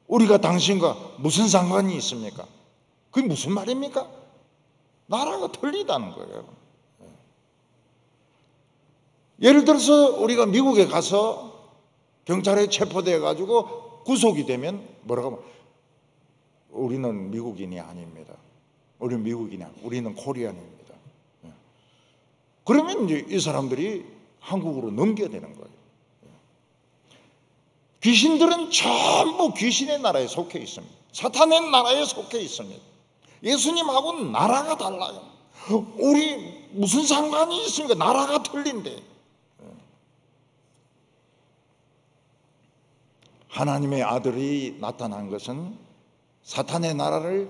우리가 당신과 무슨 상관이 있습니까? 그게 무슨 말입니까? 나라가 틀리다는 거예요. 예를 들어서 우리가 미국에 가서 경찰에 체포돼 가지고 구속이 되면 뭐라고 하면, 우리는 미국인이 아닙니다. 우리는 미국인이 아닙니다. 우리는 코리안입니다. 그러면 이제 이 사람들이 한국으로 넘겨야 되는 거예요. 귀신들은 전부 귀신의 나라에 속해 있습니다. 사탄의 나라에 속해 있습니다. 예수님하고는 나라가 달라요. 우리 무슨 상관이 있습니까? 나라가 틀린데. 하나님의 아들이 나타난 것은 사탄의 나라를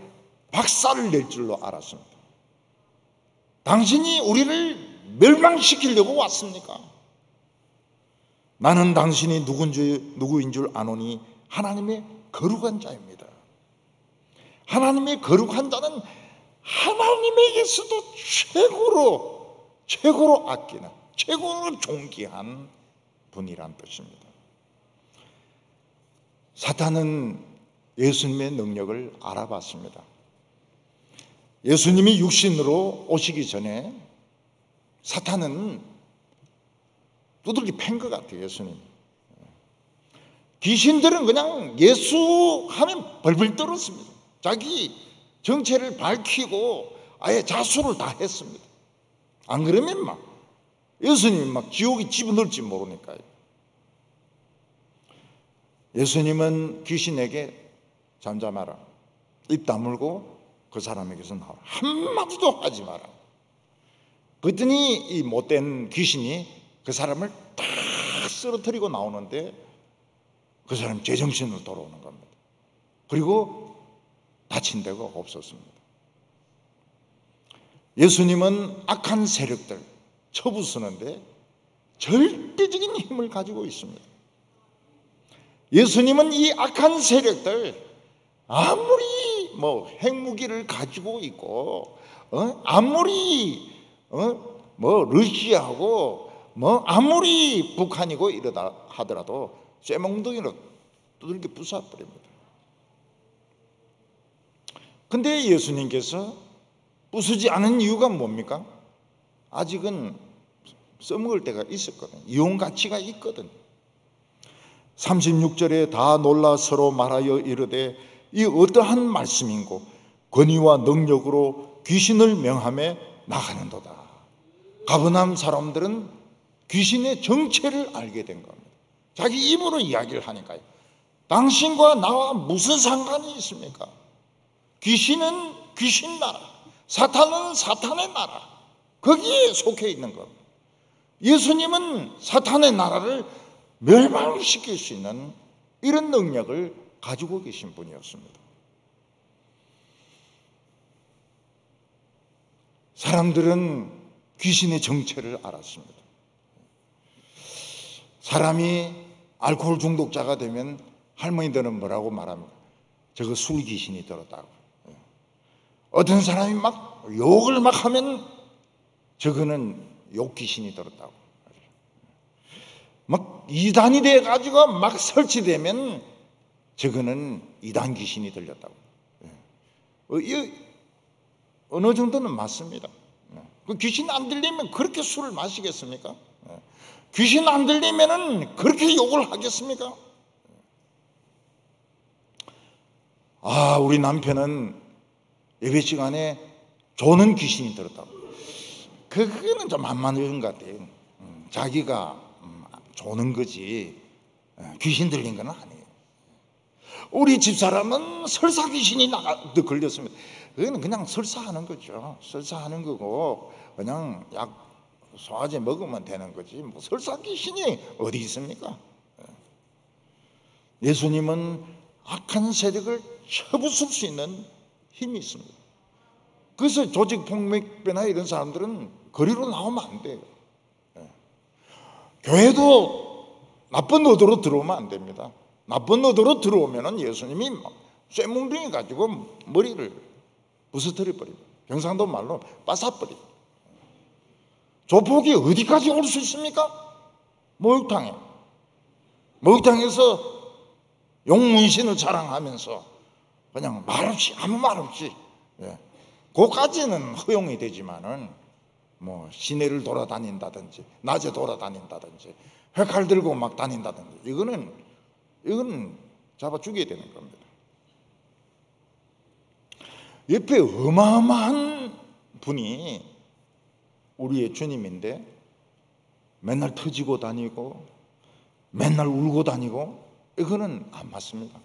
박살을 낼 줄로 알았습니다. 당신이 우리를 멸망시키려고 왔습니까? 나는 당신이 누구인 줄 아노니 하나님의 거룩한 자입니다. 하나님의 거룩한 자는 하나님에게서도 최고로 아끼는, 최고로 존귀한 분이란 뜻입니다. 사탄은 예수님의 능력을 알아봤습니다. 예수님이 육신으로 오시기 전에 사탄은 두들기 팬 것 같아요. 예수님. 귀신들은 그냥 예수 하면 벌벌 떨었습니다. 자기 정체를 밝히고 아예 자수를 다 했습니다. 안 그러면 막 예수님이 막 지옥에 집어넣을지 모르니까요. 예수님은 귀신에게 잠잠하라, 입 다물고 그 사람에게서 나와라, 한마디도 하지 마라. 그랬더니 이 못된 귀신이 그 사람을 다 쓰러뜨리고 나오는데 그 사람이 제정신으로 돌아오는 겁니다. 그리고 다친 데가 없었습니다. 예수님은 악한 세력들 쳐부수는데 절대적인 힘을 가지고 있습니다. 예수님은 이 악한 세력들 아무리 핵무기를 가지고 있고 아무리 러시아하고 아무리 북한이고 이러다 하더라도 쇠몽둥이로 두들겨 부숴버립니다. 근데 예수님께서 부수지 않은 이유가 뭡니까? 아직은 써먹을 때가 있었거든. 이용 가치가 있거든. 36절에 다 놀라 서로 말하여 이르되 이 어떠한 말씀인고 권위와 능력으로 귀신을 명함에 나가는도다. 가버나움 사람들은 귀신의 정체를 알게 된 겁니다. 자기 입으로 이야기를 하니까요. 당신과 나와 무슨 상관이 있습니까? 귀신은 귀신 나라, 사탄은 사탄의 나라, 거기에 속해 있는 겁니다. 예수님은 사탄의 나라를 멸망시킬 수 있는 이런 능력을 가지고 계신 분이었습니다. 사람들은 귀신의 정체를 알았습니다. 사람이 알코올 중독자가 되면 할머니들은 뭐라고 말합니까? 저거 술 귀신이 들었다고. 어떤 사람이 막 욕을 막 하면 저거는 욕 귀신이 들었다고. 막 이단이 돼 가지고 막 설치되면 저거는 이단 귀신이 들렸다고. 어느 정도는 맞습니다. 그 귀신 안 들리면 그렇게 술을 마시겠습니까? 귀신 안 들리면은 그렇게 욕을 하겠습니까? 아, 우리 남편은 예배 시간에 조는 귀신이 들었다고. 그거는 좀 안 맞는 것 같아요. 자기가 조는 거지 귀신 들린 건 아니에요. 우리 집사람은 설사 귀신이 걸렸습니다. 그거는 그냥 설사하는 거죠. 설사하는 거고 그냥 약 소화제 먹으면 되는 거지 뭐 설사 귀신이 어디 있습니까? 예수님은 악한 세력을 쳐부술 수 있는 힘이 있습니다. 그래서 조직폭력배나 이런 사람들은 거리로 나오면 안 돼요. 교회도 나쁜 의도로 들어오면 안 됩니다. 나쁜 의도로 들어오면 예수님이 쇠뭉둥이 가지고 머리를 부서뜨려 버리고 경상도 말로 빠사버리고. 조폭이 어디까지 올 수 있습니까? 목욕탕에서 용문신을 자랑하면서 그냥 말없이 아무 말 없이 그까지는 허용이 되지만은 뭐 시내를 돌아다닌다든지 낮에 돌아다닌다든지 회칼 들고 막 다닌다든지 이거는 잡아 죽여야 되는 겁니다. 옆에 어마어마한 분이 우리의 주님인데 맨날 터지고 다니고 맨날 울고 다니고 이거는 안 맞습니다.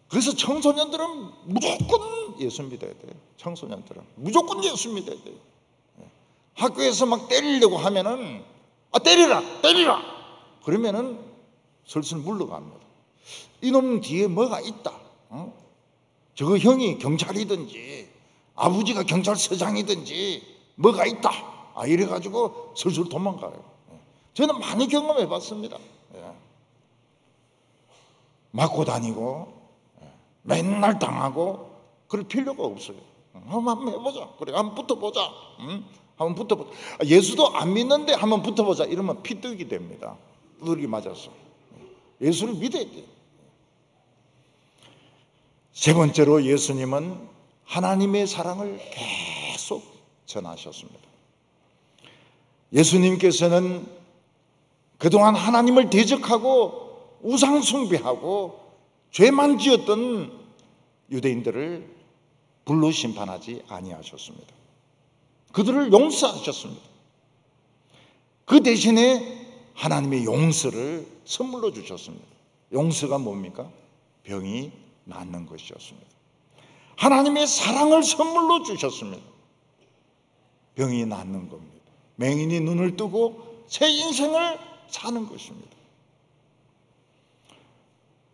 그래서 청소년들은 무조건 예수 믿어야 돼요. 청소년들은 무조건 예수 믿어야 돼요. 학교에서 막 때리려고 하면은 때리라 그러면은 슬슬 물러갑니다. 이놈 뒤에 뭐가 있다. 저거 형이 경찰이든지 아버지가 경찰서장이든지 뭐가 있다. 이래가지고 슬슬 도망가요. 저는 많이 경험해 봤습니다. 맞고 다니고 맨날 당하고 그럴 필요가 없어요. 한번 해보자. 그래, 한번 붙어보자. 한번 붙어보자. 예수도 안 믿는데 한번 붙어보자. 이러면 피뜨기 됩니다. 두들기 맞았어. 예수를 믿어야 돼요. 세 번째로 예수님은 하나님의 사랑을 계속 전하셨습니다. 예수님께서는 그동안 하나님을 대적하고 우상 숭배하고 죄만 지었던 유대인들을 불로 심판하지 아니하셨습니다. 그들을 용서하셨습니다. 그 대신에 하나님의 용서를 선물로 주셨습니다. 용서가 뭡니까? 병이 낫는 것이었습니다. 하나님의 사랑을 선물로 주셨습니다. 병이 낫는 겁니다. 맹인이 눈을 뜨고 새 인생을 사는 것입니다.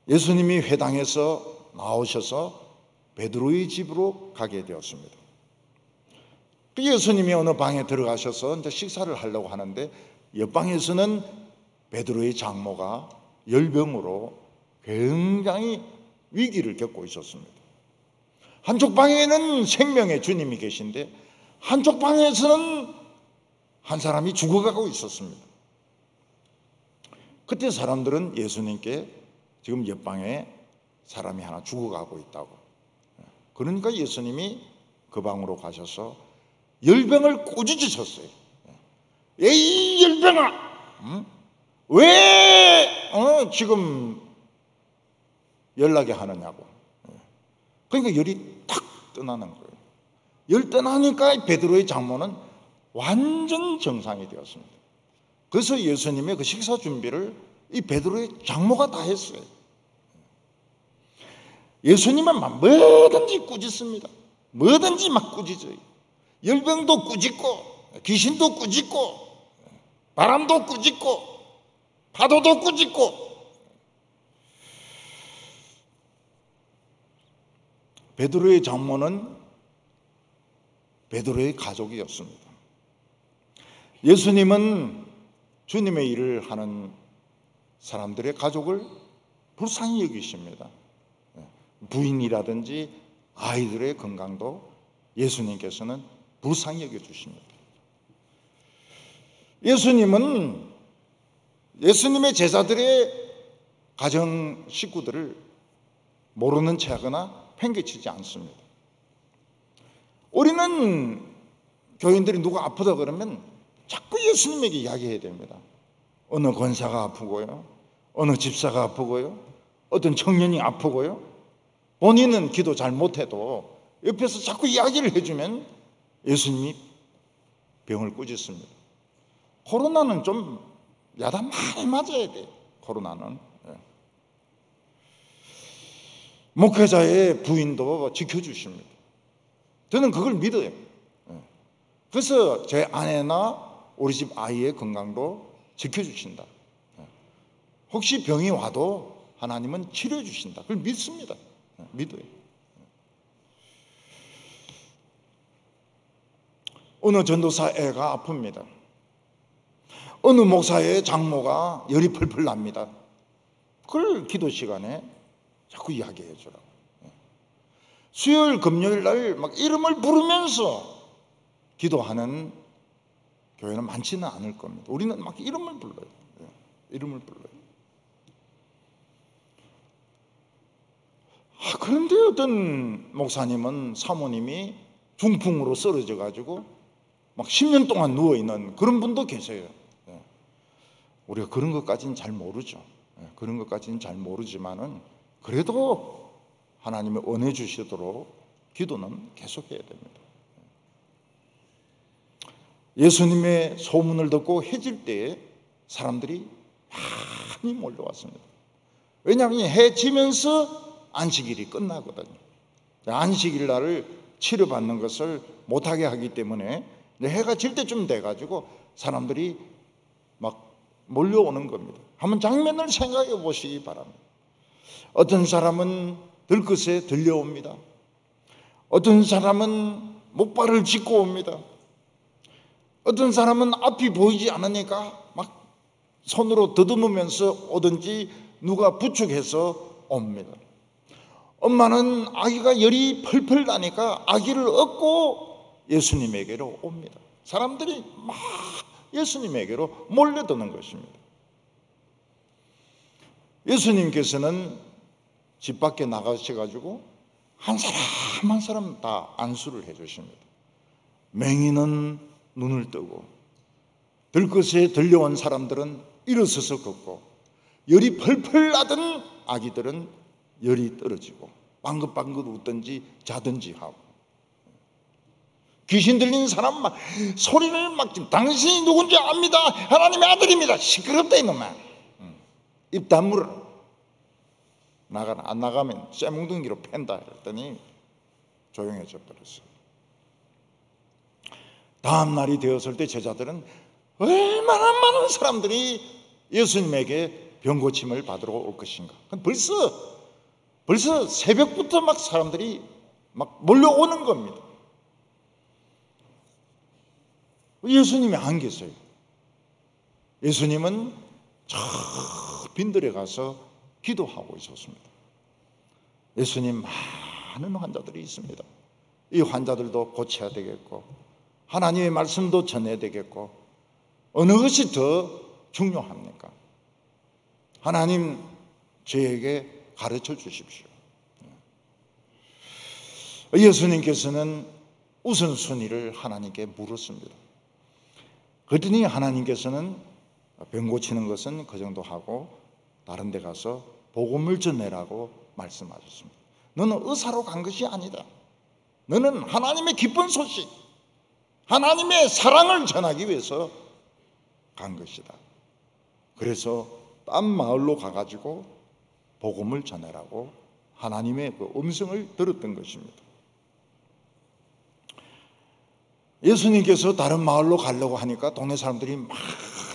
예수님이 회당에서 나오셔서 베드로의 집으로 가게 되었습니다. 예수님이 어느 방에 들어가셔서 이제 식사를 하려고 하는데 옆방에서는 베드로의 장모가 열병으로 굉장히 위기를 겪고 있었습니다. 한쪽 방에는 생명의 주님이 계신데 한쪽 방에서는 한 사람이 죽어가고 있었습니다. 그때 사람들은 예수님께 지금 옆방에 사람이 하나 죽어가고 있다고. 그러니까 예수님이 그 방으로 가셔서 열병을 꾸짖으셨어요. 에이 열병아, 왜 지금 연락이 하느냐고. 그러니까 열이 탁 떠나는 거예요. 열 떠나니까 베드로의 장모는 완전 정상이 되었습니다. 그래서 예수님의 그 식사 준비를 이 베드로의 장모가 다 했어요. 예수님은 막 뭐든지 꾸짖습니다. 뭐든지 막 꾸짖어요. 열병도 꾸짖고 귀신도 꾸짖고 바람도 꾸짖고 파도도 꾸짖고. 베드로의 장모는 베드로의 가족이었습니다. 예수님은 주님의 일을 하는 사람들의 가족을 불쌍히 여기십니다. 부인이라든지 아이들의 건강도 예수님께서는 불쌍히 여겨주십니다. 예수님은 예수님의 제자들의 가정 식구들을 모르는 체 하거나 팽개치지 않습니다. 우리는 교인들이 누가 아프다 그러면 자꾸 예수님에게 이야기해야 됩니다. 어느 권사가 아프고요, 어느 집사가 아프고요, 어떤 청년이 아프고요. 본인은 기도 잘 못해도 옆에서 자꾸 이야기를 해주면 예수님이 병을 꾸짖습니다. 코로나는 좀 야단 많이 맞아야 돼. 코로나는. 목회자의 부인도 지켜주십니다. 저는 그걸 믿어요. 그래서 제 아내나 우리 집 아이의 건강도 지켜주신다. 혹시 병이 와도 하나님은 치료해 주신다. 그걸 믿습니다. 믿어요. 어느 전도사 애가 아픕니다. 어느 목사의 장모가 열이 펄펄 납니다. 그걸 기도 시간에 자꾸 이야기해 주라고. 수요일 금요일 날 막 이름을 부르면서 기도하는 교회는 많지는 않을 겁니다. 우리는 막 이름을 불러요. 이름을 불러요. 그런데 어떤 목사님은 사모님이 중풍으로 쓰러져 가지고 막 10년 동안 누워있는 그런 분도 계세요. 우리가 그런 것까지는 잘 모르죠. 그런 것까지는 잘 모르지만은 그래도 하나님이 은혜 주시도록 기도는 계속해야 됩니다. 예수님의 소문을 듣고 해질 때에 사람들이 많이 몰려왔습니다. 왜냐하면 해 지면서 안식일이 끝나거든요. 안식일 날을 치료받는 것을 못하게 하기 때문에 해가 질 때쯤 돼가지고 사람들이 막 몰려오는 겁니다. 한번 장면을 생각해 보시기 바랍니다. 어떤 사람은 들것에 들려옵니다. 어떤 사람은 목발을 짚고 옵니다. 어떤 사람은 앞이 보이지 않으니까 막 손으로 더듬으면서 오든지 누가 부축해서 옵니다. 엄마는 아기가 열이 펄펄 나니까 아기를 업고 예수님에게로 옵니다. 사람들이 막 예수님에게로 몰려드는 것입니다. 예수님께서는 집 밖에 나가셔가지고 한 사람 한 사람 다 안수를 해주십니다. 맹인은 눈을 뜨고 들것에 들려온 사람들은 일어서서 걷고 열이 펄펄 나던 아기들은 열이 떨어지고 방긋방긋 웃든지 자든지 하고 귀신 들린 사람 막 소리를 막 당신이 누군지 압니다. 하나님의 아들입니다. 시끄럽다 이놈아. 입 다물어. 안 나가면 쇠뭉둥이로 팬다 했더니 조용해져 버렸어요. 다음 날이 되었을 때 제자들은 얼마나 많은 사람들이 예수님에게 병고침을 받으러 올 것인가. 벌써 새벽부터 막 사람들이 막 몰려오는 겁니다. 예수님이 안 계세요. 예수님은 저 빈들에 가서 기도하고 있었습니다. 예수님 많은 환자들이 있습니다. 이 환자들도 고쳐야 되겠고 하나님의 말씀도 전해야 되겠고 어느 것이 더 중요합니까? 하나님 저에게 가르쳐 주십시오. 예수님께서는 우선순위를 하나님께 물었습니다. 그랬더니 하나님께서는 병 고치는 것은 그 정도 하고 다른 데 가서 복음을 전해라고 말씀하셨습니다. 너는 의사로 간 것이 아니다. 너는 하나님의 기쁜 소식, 하나님의 사랑을 전하기 위해서 간 것이다. 그래서 딴 마을로 가가지고 복음을 전해라고 하나님의 그 음성을 들었던 것입니다. 예수님께서 다른 마을로 가려고 하니까 동네 사람들이 막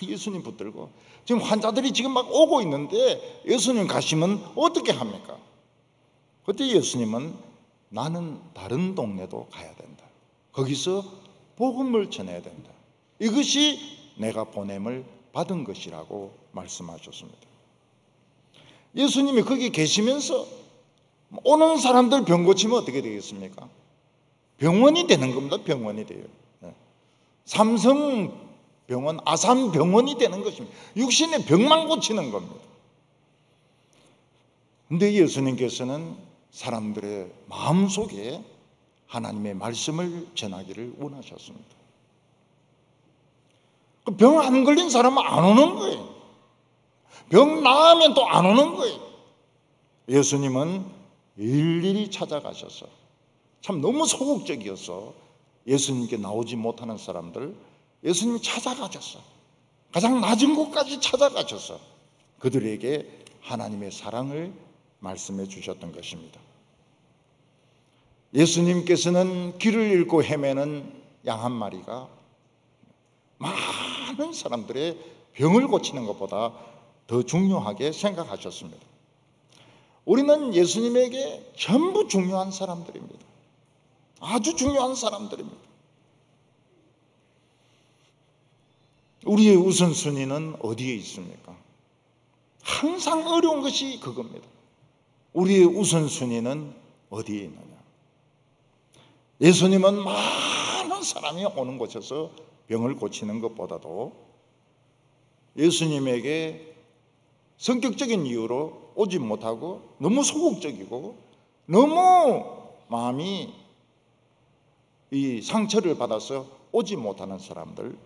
예수님 붙들고 지금 환자들이 지금 막 오고 있는데 예수님 가시면 어떻게 합니까? 그때 예수님은 나는 다른 동네도 가야 된다. 거기서 복음을 전해야 된다. 이것이 내가 보냄을 받은 것이라고 말씀하셨습니다. 예수님이 거기 계시면서 오는 사람들 병 고치면 어떻게 되겠습니까? 병원이 되는 겁니다. 병원이 돼요. 삼성병원, 아산병원이 되는 것입니다. 육신의 병만 고치는 겁니다. 그런데 예수님께서는 사람들의 마음속에 하나님의 말씀을 전하기를 원하셨습니다. 병 안 걸린 사람은 안 오는 거예요. 병 나으면 또 안 오는 거예요. 예수님은 일일이 찾아가셔서 참 너무 소극적이어서 예수님께 나오지 못하는 사람들 예수님이 찾아가셨어. 가장 낮은 곳까지 찾아가셔서 그들에게 하나님의 사랑을 말씀해 주셨던 것입니다. 예수님께서는 길을 잃고 헤매는 양 한 마리가 많은 사람들의 병을 고치는 것보다 더 중요하게 생각하셨습니다. 우리는 예수님에게 전부 중요한 사람들입니다. 아주 중요한 사람들입니다. 우리의 우선순위는 어디에 있습니까? 항상 어려운 것이 그겁니다. 우리의 우선순위는 어디에 있느냐? 예수님은 많은 사람이 오는 곳에서 병을 고치는 것보다도 예수님에게 성격적인 이유로 오지 못하고 너무 소극적이고 너무 마음이 이 상처를 받아서 오지 못하는 사람들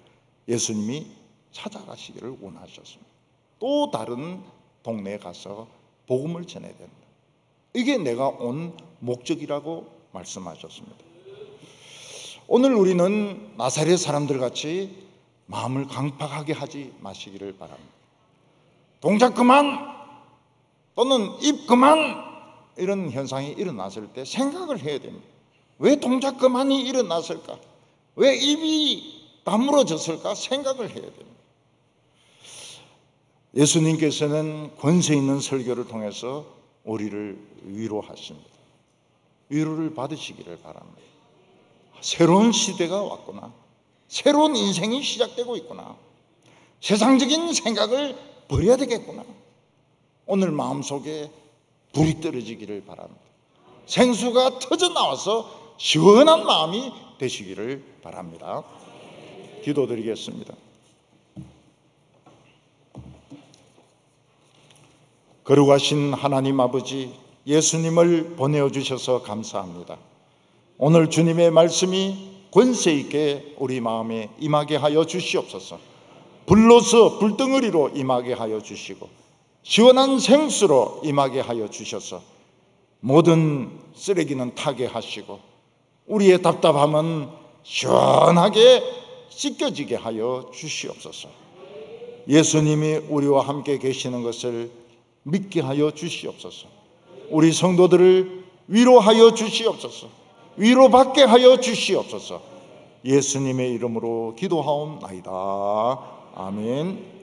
예수님이 찾아가시기를 원하셨습니다. 또 다른 동네에 가서 복음을 전해야 된다. 이게 내가 온 목적이라고 말씀하셨습니다. 오늘 우리는 나사렛 사람들 같이 마음을 강팍하게 하지 마시기를 바랍니다. 동작 그만 또는 입 그만 이런 현상이 일어났을 때 생각을 해야 됩니다. 왜 동작 그만이 일어났을까? 왜 입이 다물어졌을까? 생각을 해야 됩니다. 예수님께서는 권세 있는 설교를 통해서 우리를 위로하십니다. 위로를 받으시기를 바랍니다. 새로운 시대가 왔구나. 새로운 인생이 시작되고 있구나. 세상적인 생각을 버려야 되겠구나. 오늘 마음속에 불이 떨어지기를 바랍니다. 생수가 터져나와서 시원한 마음이 되시기를 바랍니다. 기도드리겠습니다. 거룩하신 하나님 아버지, 예수님을 보내주셔서 감사합니다. 오늘 주님의 말씀이 권세 있게 우리 마음에 임하게 하여 주시옵소서. 불로서 불덩어리로 임하게 하여 주시고 시원한 생수로 임하게 하여 주셔서 모든 쓰레기는 타게 하시고 우리의 답답함은 시원하게 씻겨지게 하여 주시옵소서. 예수님이 우리와 함께 계시는 것을 믿게 하여 주시옵소서. 우리 성도들을 위로하여 주시옵소서. 위로받게 하여 주시옵소서. 예수님의 이름으로 기도하옵나이다. 아멘.